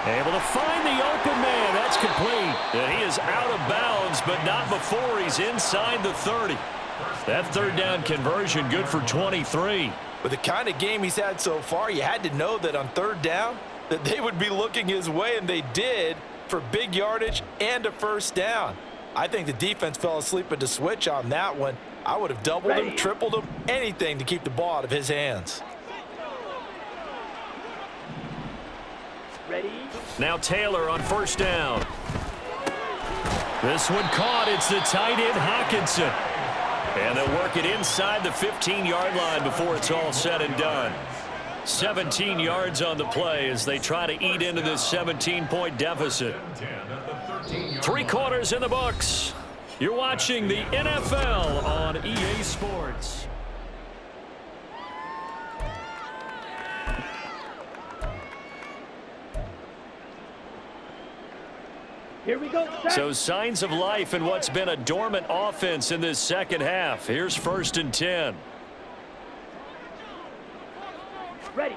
Able to find the open man. That's complete. And he is out of bounds, but not before he's inside the 30. That third down conversion good for 23. With the kind of game he's had so far, you had to know that on third down that they would be looking his way, and they did, for big yardage and a first down. I think the defense fell asleep at the switch on that one. I would have doubled him, tripled him, anything to keep the ball out of his hands. Ready? Now Taylor on first down. This one caught. It's the tight end Hawkinson. And they'll work it inside the 15-yard line before it's all said and done. 17 yards on the play as they try to eat into this 17-point deficit. 3 quarters in the books. You're watching the NFL on EA Sports. Here we go. So signs of life in what's been a dormant offense in this second half. Here's 1st and 10. Ready.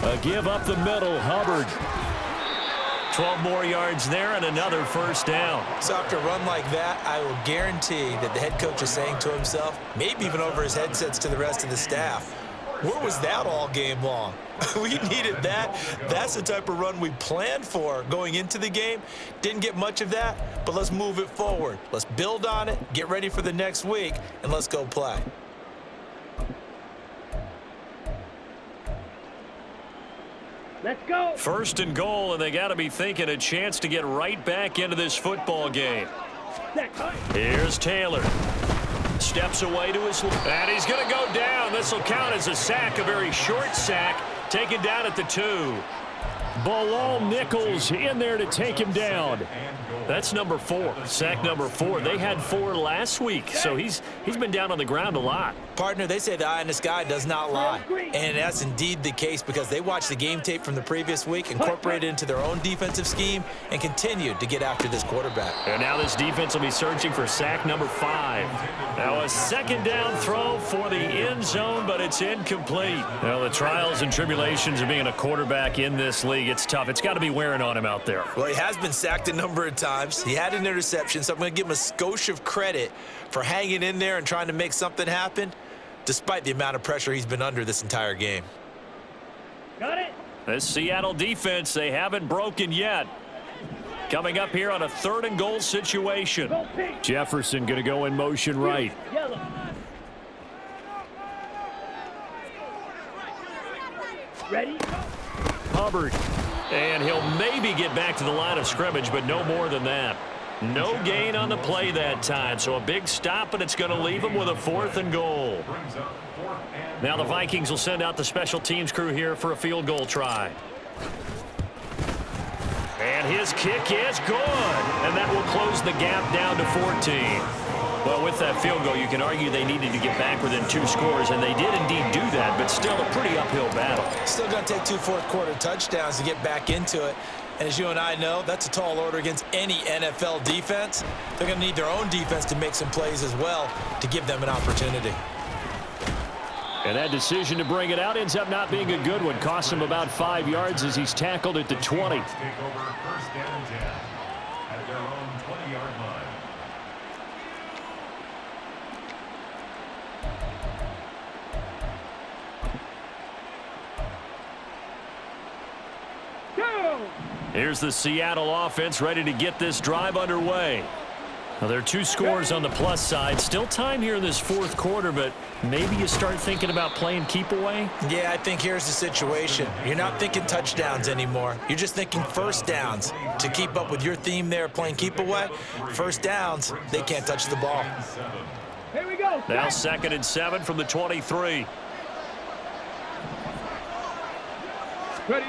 A give up the middle, Hubbard. 12 more yards there and another first down. So after a run like that, I will guarantee that the head coach is saying to himself, maybe even over his headsets to the rest of the staff, where was that all game long? We needed that. That's the type of run we planned for going into the game. Didn't get much of that, but let's move it forward. Let's build on it, get ready for the next week, and let's go play. Let's go. 1st and goal, and they got to be thinking a chance to get right back into this football game. Here's Taylor. Steps away to his left. And he's going to go down. This will count as a sack, a very short sack. Taken down at the 2. Bilal Nichols in there to take him down. That's number 4. Sack number 4. They had 4 last week, so he's been down on the ground a lot. Partner, they say the eye in the sky does not lie. And that's indeed the case because they watched the game tape from the previous week, incorporated it into their own defensive scheme, and continued to get after this quarterback. And now this defense will be searching for sack number 5. Now a 2nd down throw for the end zone, but it's incomplete. Well, the trials and tribulations of being a quarterback in this league, it's tough. It's got to be wearing on him out there. Well, he has been sacked a number of times. He had an interception, so I'm going to give him a skosh of credit for hanging in there and trying to make something happen, despite the amount of pressure he's been under this entire game. Got it. This Seattle defense, they haven't broken yet. Coming up here on a 3rd and goal situation. Jefferson going to go in motion right. Yellow. Ready? Hubbard. And he'll maybe get back to the line of scrimmage, but no more than that. No gain on the play that time, so a big stop, and it's going to leave him with a 4th and goal. Now the Vikings will send out the special teams crew here for a field goal try. And his kick is good, and that will close the gap down to 14. Well, with that field goal, you can argue they needed to get back within 2 scores, and they did indeed do that, but still a pretty uphill battle. Still going to take 2 fourth-quarter touchdowns to get back into it. And as you and I know, that's a tall order against any NFL defense. They're going to need their own defense to make some plays as well to give them an opportunity. And that decision to bring it out ends up not being a good one. Costs him about 5 yards as he's tackled at the 20. Here's the Seattle offense ready to get this drive underway. Now, there are 2 scores on the plus side. Still time here in this 4th quarter, but maybe you start thinking about playing keep away? Yeah, I think here's the situation. You're not thinking touchdowns anymore. You're just thinking first downs. To keep up with your theme there, playing keep away, first downs, they can't touch the ball. Here we go. Now 2nd and 7 from the 23. Ready.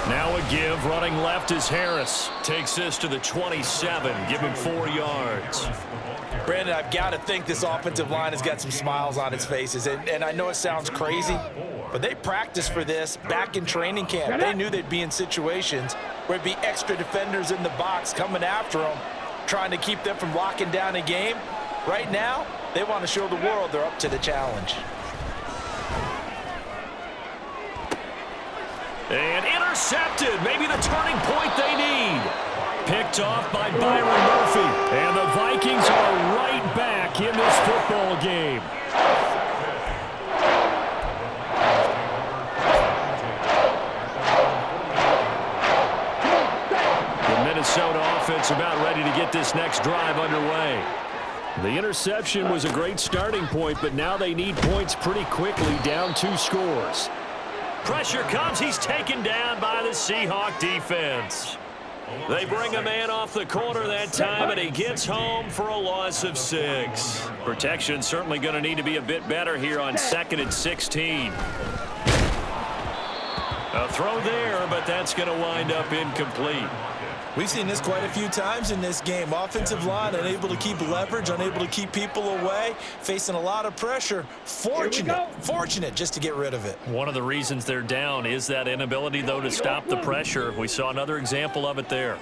Now a give, running left is Harris. Takes this to the 27, give him 4 yards. Brandon, I've got to think this offensive line has got some smiles on its faces. And I know it sounds crazy, but they practiced for this back in training camp. They knew they'd be in situations where it'd be extra defenders in the box coming after them, trying to keep them from locking down a game. Right now, they want to show the world they're up to the challenge. And intercepted. Maybe the turning point they need. Picked off by Byron Murphy. And the Vikings are right back in this football game. The Minnesota offense about ready to get this next drive underway. The interception was a great starting point, but now they need points pretty quickly, down 2 scores. Pressure comes. He's taken down by the Seahawks defense. They bring a man off the corner that time, and he gets home for a loss of 6. Protection certainly going to need to be a bit better here on 2nd and 16. A throw there, but that's going to wind up incomplete. We've seen this quite a few times in this game. Offensive line unable to keep leverage, unable to keep people away, facing a lot of pressure. Fortunate just to get rid of it. One of the reasons they're down is that inability, though, to stop the pressure. We saw another example of it there.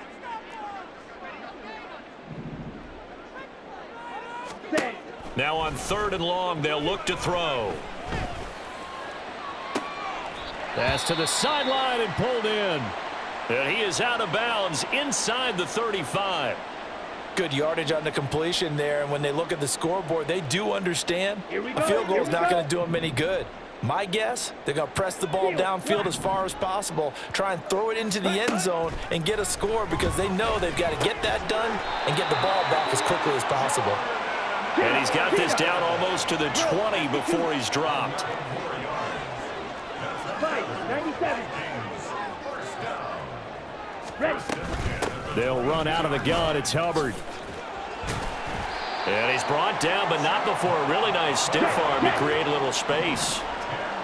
Now on 3rd and long, they'll look to throw. Pass to the sideline and pulled in. And he is out of bounds inside the 35. Good yardage on the completion there, and when they look at the scoreboard, they do understand a field goal is not going to do them any good. My guess, they're going to press the ball downfield as far as possible, try and throw it into the end zone and get a score because they know they've got to get that done and get the ball back as quickly as possible. And he's got this down almost to the 20 before he's dropped. 97. Ready. They'll run out of the gun. It's Hubbard. And he's brought down, but not before a really nice stiff arm to create a little space.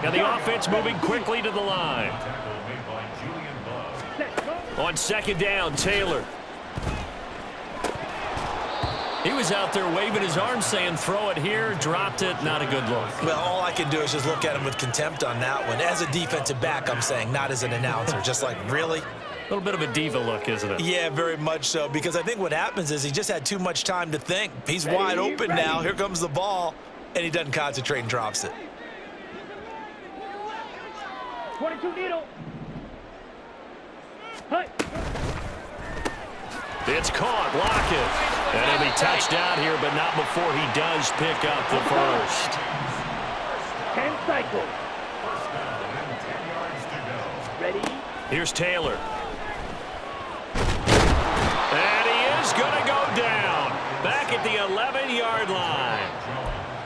And the offense moving quickly to the line. On 2nd down, Taylor. He was out there waving his arm saying, throw it here, dropped it, not a good look. Well, all I can do is just look at him with contempt on that one. As a defensive back, I'm saying, not as an announcer. Just like, really? A little bit of a diva look, isn't it? Yeah, very much so, because I think what happens is he just had too much time to think. He's wide open now. Here comes the ball, and he doesn't concentrate and drops it. 22 needle. Hut. It's caught. Lockett. And he'll be touched down here, but not before he does pick up the first. 10 cycles. Ready. Here's Taylor. And he is going to go down. Back at the 11-yard line.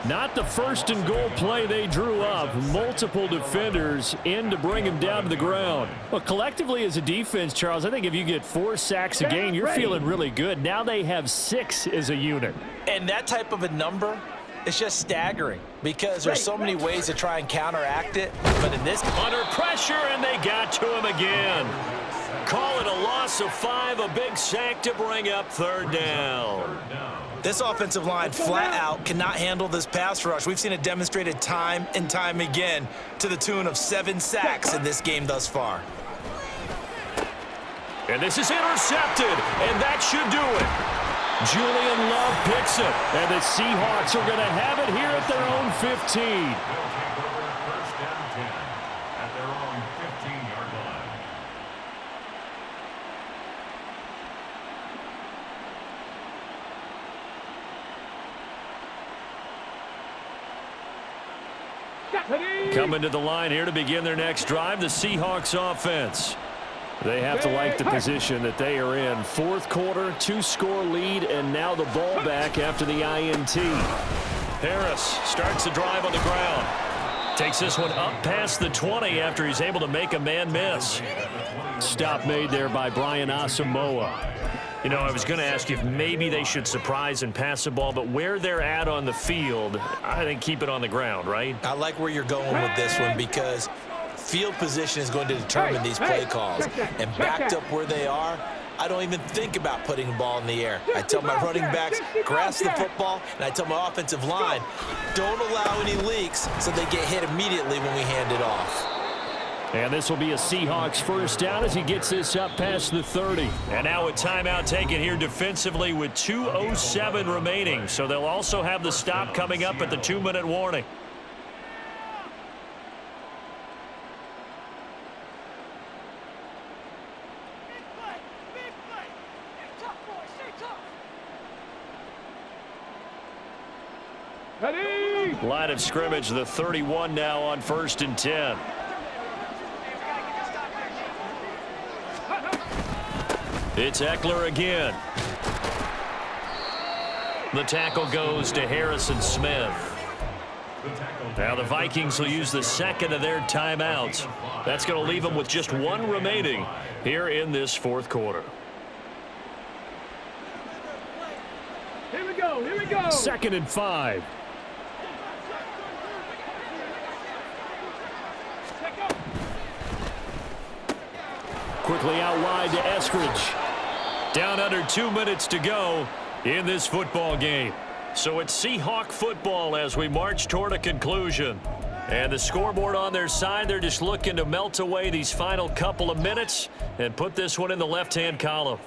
Not the 1st and goal play they drew up. Multiple defenders in to bring him down to the ground. Well, collectively as a defense, Charles, I think if you get 4 sacks a game, you're feeling really good. Now they have 6 as a unit. And that type of a number, it's just staggering because there's so many ways to try and counteract it. But in this... Under pressure, and they got to him again. Call it a loss of 5, a big sack to bring up 3rd down. This offensive line flat out cannot handle this pass rush. We've seen it demonstrated time and time again to the tune of 7 sacks in this game thus far. And this is intercepted, and that should do it. Julian Love picks it, and the Seahawks are going to have it here at their own 15. Coming to the line here to begin their next drive, the Seahawks offense. They have to like the position that they are in. 4th quarter, 2-score lead, and now the ball back after the INT. Harris starts the drive on the ground. Takes this one up past the 20 after he's able to make a man miss. Stop made there by Brian Asamoah. You know, I was going to ask you if maybe they should surprise and pass the ball, but where they're at on the field, I think keep it on the ground, right? I like where you're going with this one because field position is going to determine these play calls. And backed up where they are, I don't even think about putting the ball in the air. I tell my running backs, grasp the football, and I tell my offensive line, don't allow any leaks so they get hit immediately when we hand it off. And this will be a Seahawks 1st down as he gets this up past the 30. And now a timeout taken here defensively with 2:07 remaining. So they'll also have the stop coming up at the 2-minute warning. Ready? Line of scrimmage, the 31 now on 1st and 10. It's Eckler again. The tackle goes to Harrison Smith. Now the Vikings will use the second of their timeouts. That's going to leave them with just one remaining here in this fourth quarter. Here we go. Here we go. 2nd and 5. Quickly out wide to Eskridge. Down under 2 minutes to go in this football game. So it's Seahawk football as we march toward a conclusion. And the scoreboard on their side, they're just looking to melt away these final couple of minutes and put this one in the left-hand column.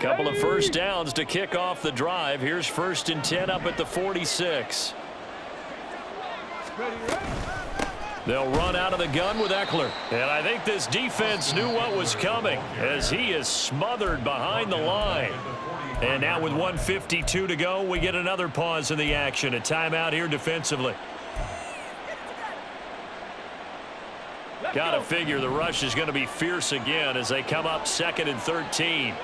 Couple of first downs to kick off the drive. Here's 1st and 10 up at the 46. They'll run out of the gun with Eckler. And I think this defense knew what was coming as he is smothered behind the line. And now with 1:52 to go, we get another pause in the action. A timeout here defensively. Got to figure the rush is going to be fierce again as they come up 2nd and 13.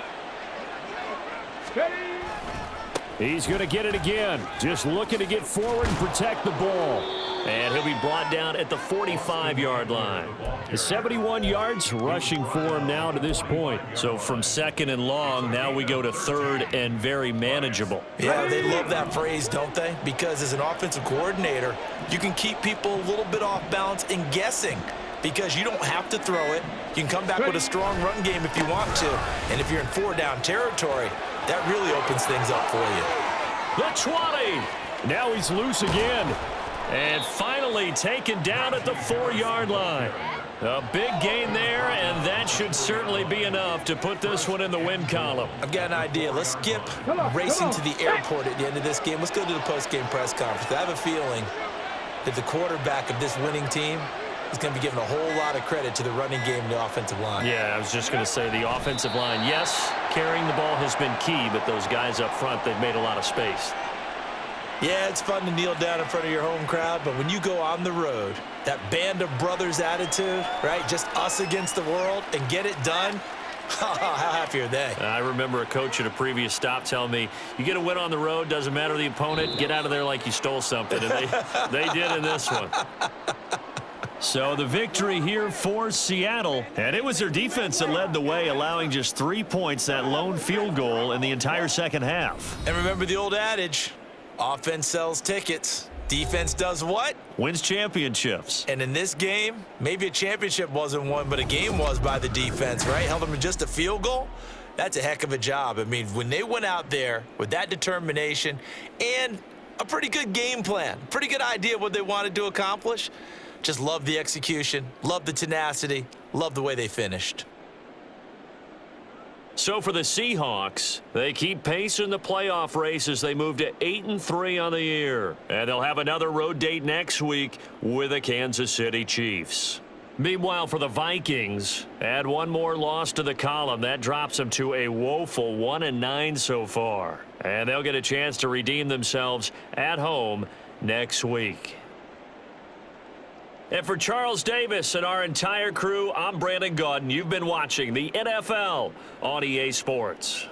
He's going to get it again. Just looking to get forward and protect the ball. And he'll be brought down at the 45-yard line. 71 yards rushing for him now to this point. So from 2nd and long, now we go to 3rd and very manageable. Yeah, they love that phrase, don't they? Because as an offensive coordinator, you can keep people a little bit off balance and guessing because you don't have to throw it. You can come back with a strong run game if you want to. And if you're in 4-down territory, that really opens things up for you. The 20. Now he's loose again. And finally taken down at the 4-yard line. A big gain there, and that should certainly be enough to put this one in the win column. I've got an idea. Let's skip racing to the airport at the end of this game. Let's go to the post-game press conference. I have a feeling that the quarterback of this winning team is going to be given a whole lot of credit to the running game and the offensive line. Yeah, I was just going to say the offensive line, yes, carrying the ball has been key, but those guys up front, they've made a lot of space. Yeah, it's fun to kneel down in front of your home crowd, but when you go on the road, that band of brothers attitude, right, just us against the world and get it done, how happy are they? I remember a coach at a previous stop telling me, you get a win on the road, doesn't matter the opponent, get out of there like you stole something, and they did in this one. So the victory here for Seattle, and it was their defense that led the way, allowing just 3 points, that lone field goal in the entire second half. And remember the old adage, offense sells tickets. Defense does what? Wins championships. And in this game, maybe a championship wasn't won, but a game was by the defense, right? Held them to just a field goal. That's a heck of a job. I mean, when they went out there with that determination and a pretty good game plan, pretty good idea what they wanted to accomplish, just love the execution, love the tenacity, love the way they finished. So for the Seahawks, they keep pace in the playoff race as they move to 8-3 on the year. And they'll have another road date next week with the Kansas City Chiefs. Meanwhile, for the Vikings, add one more loss to the column. That drops them to a woeful 1-9 so far. And they'll get a chance to redeem themselves at home next week. And for Charles Davis and our entire crew, I'm Brandon Gaudin. You've been watching the NFL on EA Sports.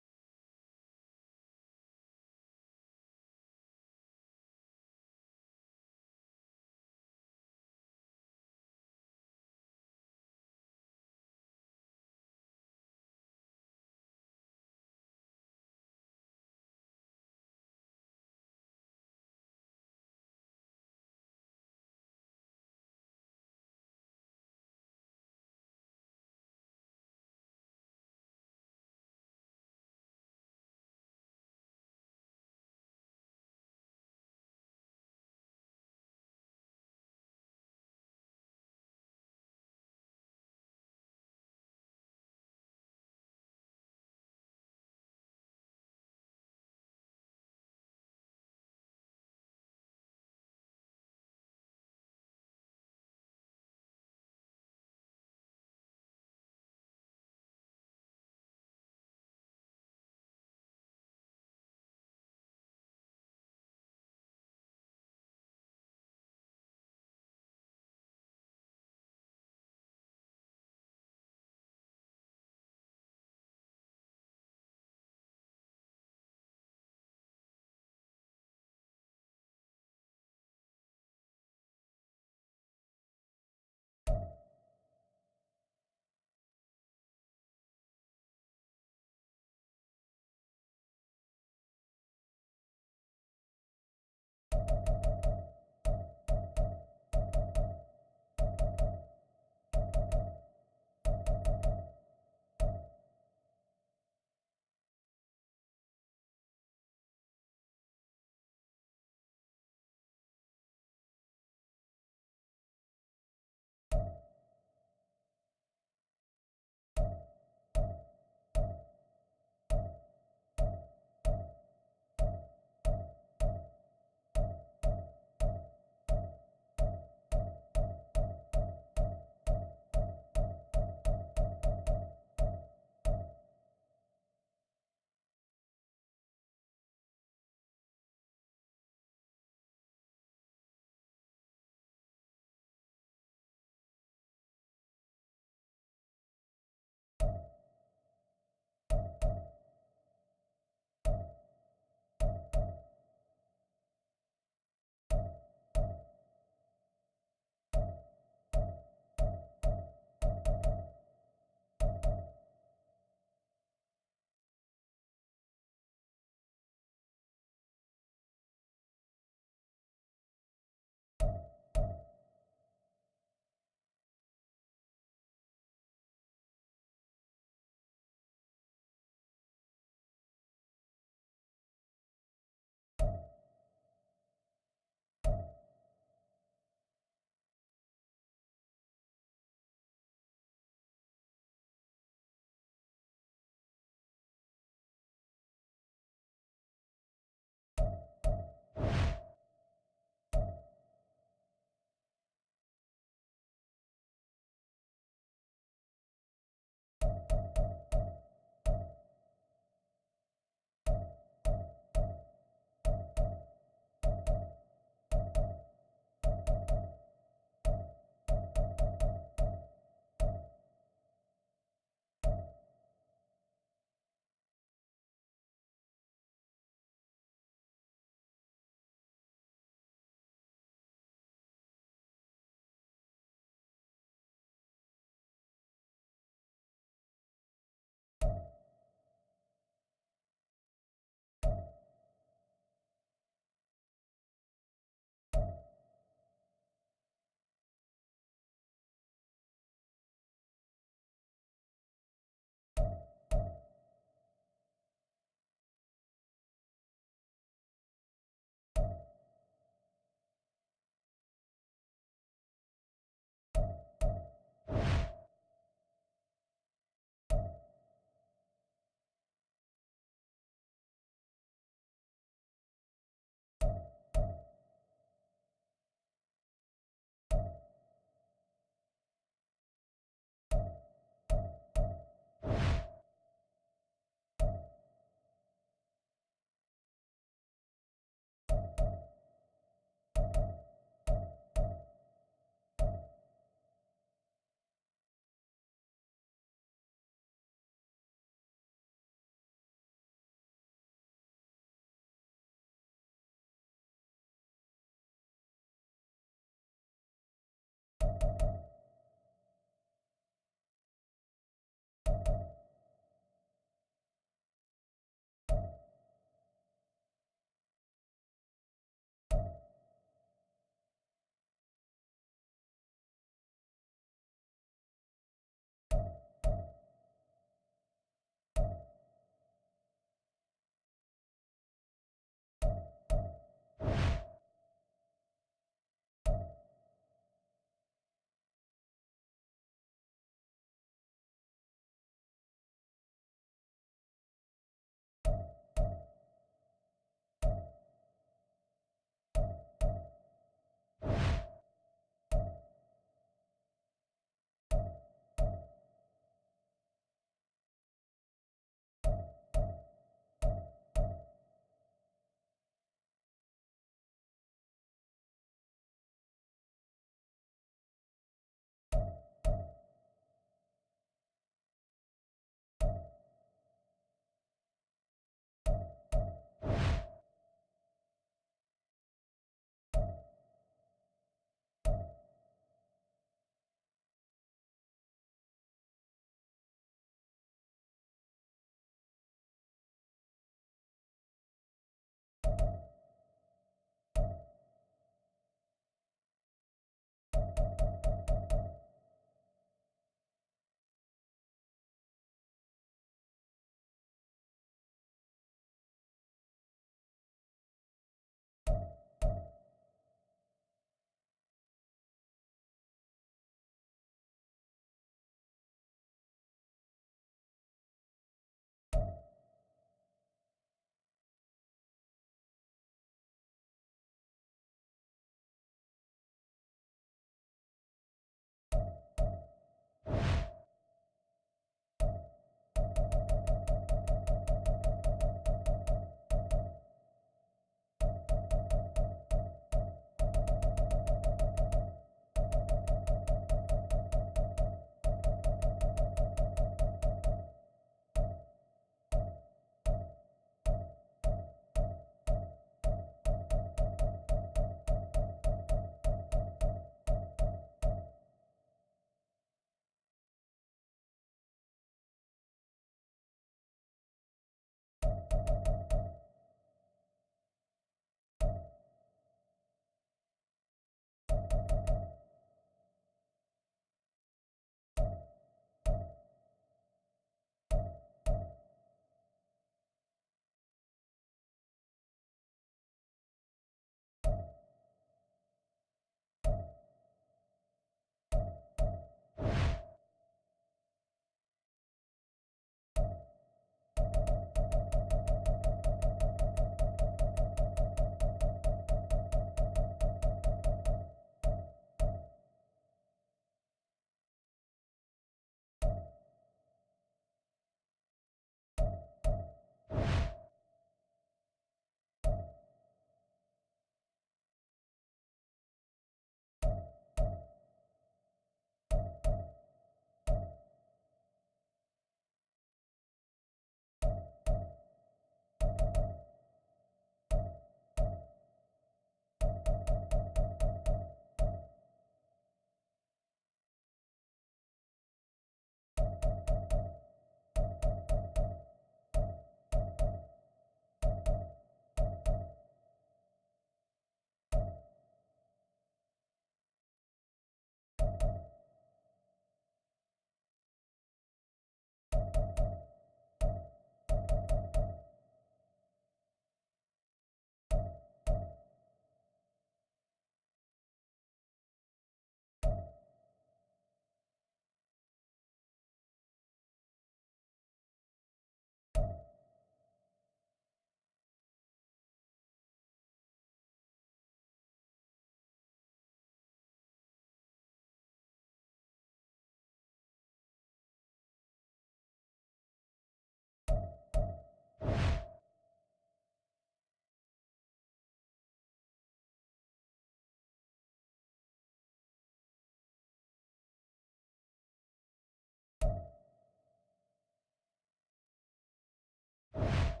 go.